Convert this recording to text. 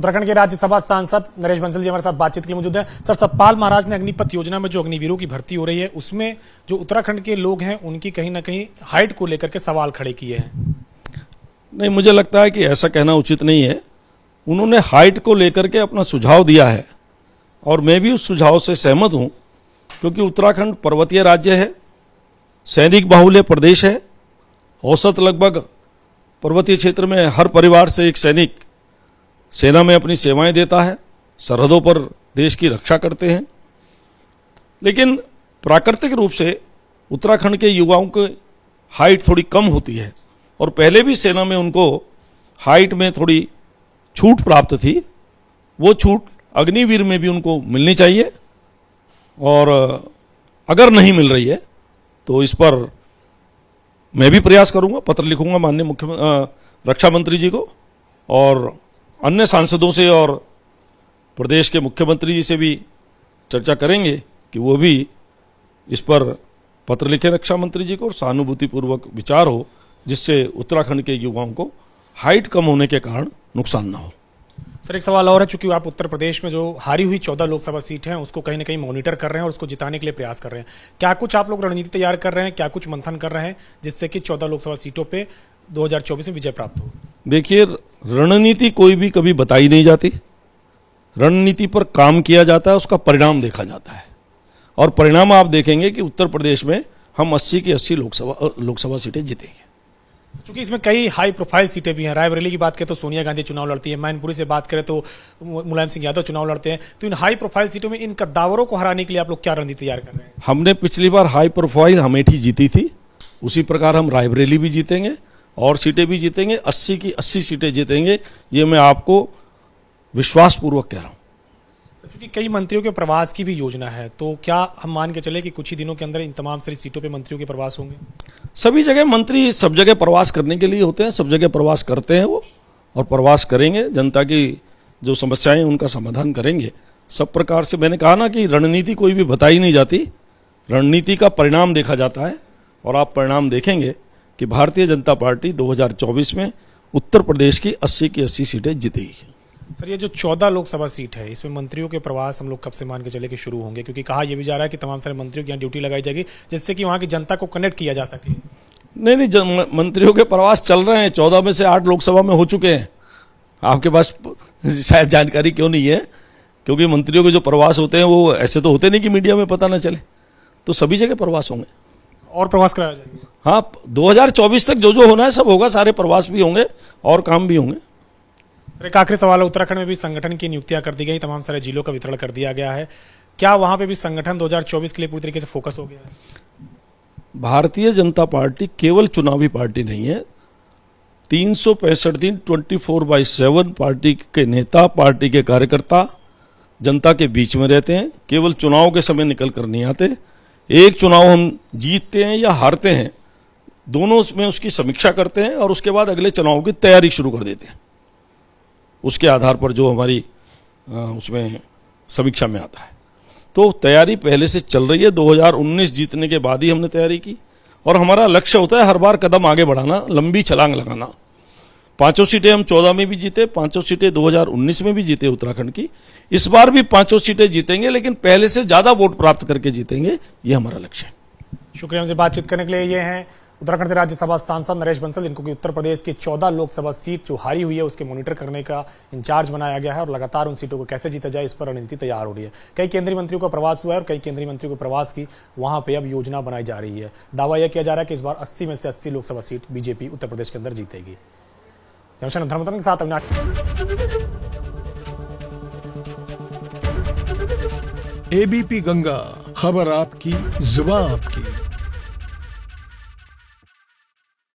उत्तराखंड के राज्यसभा सांसद नरेश बंसल जी हमारे साथ बातचीत के लिए मौजूद हैं। सर, सतपाल महाराज ने अग्निपथ योजना में जो अग्निवीरों की भर्ती हो रही है उसमें जो उत्तराखंड के लोग हैं उनकी कहीं ना कहीं हाइट को लेकर के सवाल खड़े किए हैं। नहीं, मुझे लगता है कि ऐसा कहना उचित नहीं है। उन्होंने हाइट को लेकर के अपना सुझाव दिया है और मैं भी उस सुझाव से सहमत हूं, क्योंकि उत्तराखंड पर्वतीय राज्य है, सैनिक बाहुल्य प्रदेश है। औसत लगभग पर्वतीय क्षेत्र में हर परिवार से एक सैनिक सेना में अपनी सेवाएं देता है, सरहदों पर देश की रक्षा करते हैं। लेकिन प्राकृतिक रूप से उत्तराखंड के युवाओं की हाइट थोड़ी कम होती है और पहले भी सेना में उनको हाइट में थोड़ी छूट प्राप्त थी। वो छूट अग्निवीर में भी उनको मिलनी चाहिए और अगर नहीं मिल रही है तो इस पर मैं भी प्रयास करूंगा, पत्र लिखूंगा माननीय रक्षा मंत्री जी को और अन्य सांसदों से और प्रदेश के मुख्यमंत्री जी से भी चर्चा करेंगे कि वो भी इस पर पत्र लिखे रक्षा मंत्री जी को और सहानुभूतिपूर्वक विचार हो, जिससे उत्तराखंड के युवाओं को हाइट कम होने के कारण नुकसान ना हो। सर, एक सवाल और है, चूंकि आप उत्तर प्रदेश में जो हारी हुई 14 लोकसभा सीट हैं उसको कहीं ना कहीं मॉनिटर कर रहे हैं और उसको जिताने के लिए प्रयास कर रहे हैं, क्या कुछ आप लोग रणनीति तैयार कर रहे हैं, क्या कुछ मंथन कर रहे हैं जिससे कि 14 लोकसभा सीटों पे 2024 में विजय प्राप्त हो? देखिए, रणनीति कोई भी कभी बताई नहीं जाती। रणनीति पर काम किया जाता है, उसका परिणाम देखा जाता है और परिणाम आप देखेंगे कि उत्तर प्रदेश में हम 80 की 80 लोकसभा सीटें जीतेंगे। क्योंकि इसमें कई हाई प्रोफाइल सीटें भी हैं। रायबरेली की बात करें तो सोनिया गांधी चुनाव लड़ती है, मैनपुरी से बात करें तो मुलायम सिंह यादव चुनाव लड़ते हैं। तो इन हाई प्रोफाइल सीटों में इन कद्दावरों को हराने के लिए आप लोग क्या रणनीति तैयार कर रहे हैं? हमने पिछली बार हाई प्रोफाइल अमेठी जीती थी, उसी प्रकार हम रायबरेली भी जीतेंगे और सीटें भी जीतेंगे, 80 की 80 सीटें जीतेंगे, ये मैं आपको विश्वासपूर्वक कह रहा हूं। क्योंकि कई मंत्रियों के प्रवास की भी योजना है, तो क्या हम मान के चले कि कुछ ही दिनों के अंदर इन तमाम सारी सीटों पे मंत्रियों के प्रवास होंगे? सभी जगह मंत्री सब जगह प्रवास करने के लिए होते हैं, सब जगह प्रवास करते हैं वो और प्रवास करेंगे, जनता की जो समस्याएं उनका समाधान करेंगे। सब प्रकार से मैंने कहा ना कि रणनीति कोई भी बताई नहीं जाती, रणनीति का परिणाम देखा जाता है और आप परिणाम देखेंगे कि भारतीय जनता पार्टी 2024 में उत्तर प्रदेश की 80 की 80 सीटें जीतेगी। सर, ये जो 14 लोकसभा सीट है इसमें मंत्रियों के प्रवास हम लोग कब से मान के चले कि शुरू होंगे? क्योंकि कहा यह भी जा रहा है कि तमाम सारे मंत्रियों की यहाँ ड्यूटी लगाई जाएगी जिससे कि वहाँ की जनता को कनेक्ट किया जा सके। नहीं, मंत्रियों के प्रवास चल रहे हैं, 14 में से 8 लोकसभा में हो चुके हैं। आपके पास शायद जानकारी क्यों नहीं है, क्योंकि मंत्रियों के जो प्रवास होते हैं वो ऐसे तो होते नहीं कि मीडिया में पता ना चले, तो सभी जगह प्रवास होंगे और प्रवास कराया जाएगा। हाँ, 2024 तक जो जो होना है सब होगा, सारे प्रवास भी होंगे और काम भी होंगे। एक आखिरी सवाल है, उत्तराखंड में भी संगठन की नियुक्तियां कर दी गई, तमाम सारे जिलों का वितरण कर दिया गया है, क्या वहां पे भी संगठन 2024 के लिए पूरी तरीके से फोकस हो गया है? भारतीय जनता पार्टी केवल चुनावी पार्टी नहीं है। 365 दिन 24/7 पार्टी के नेता, पार्टी के कार्यकर्ता जनता के बीच में रहते हैं, केवल चुनाव के समय निकल कर नहीं आते। एक चुनाव हम जीतते हैं या हारते हैं, दोनों में उसकी समीक्षा करते हैं और उसके बाद अगले चुनाव की तैयारी शुरू कर देते हैं, उसके आधार पर जो हमारी उसमें समीक्षा में आता है। तो तैयारी पहले से चल रही है। 2019 जीतने के बाद ही हमने तैयारी की और हमारा लक्ष्य होता है हर बार कदम आगे बढ़ाना, लंबी छलांग लगाना। 5 सीटें हम 14 में भी जीते, 5 सीटें 2019 में भी जीते उत्तराखंड की। इस बार भी 5 सीटें जीतेंगे, लेकिन पहले से ज्यादा वोट प्राप्त करके जीतेंगे, ये हमारा लक्ष्य है। शुक्रिया हमसे बातचीत करने के लिए। ये हैं उत्तराखंड से राज्यसभा सांसद नरेश बंसल, जिनको कि उत्तर प्रदेश की 14 लोकसभा सीट जो हारी हुई है उसके मॉनिटर करने का इंचार्ज बनाया गया है और लगातार उन सीटों को कैसे जीता जाए इस पर रणनीति तैयार हो रही है। कई केंद्रीय मंत्रियों का प्रवास हुआ है और कई केंद्रीय मंत्रियों के प्रवास की वहां पे अब योजना बनाई जा रही है। दावा यह किया जा रहा है कि इस बार 80 में से 80 लोकसभा सीट बीजेपी उत्तर प्रदेश के अंदर जीतेगी। धर्मतन के साथ एबीपी गंगा, खबर आपकी, जुबान आपकी।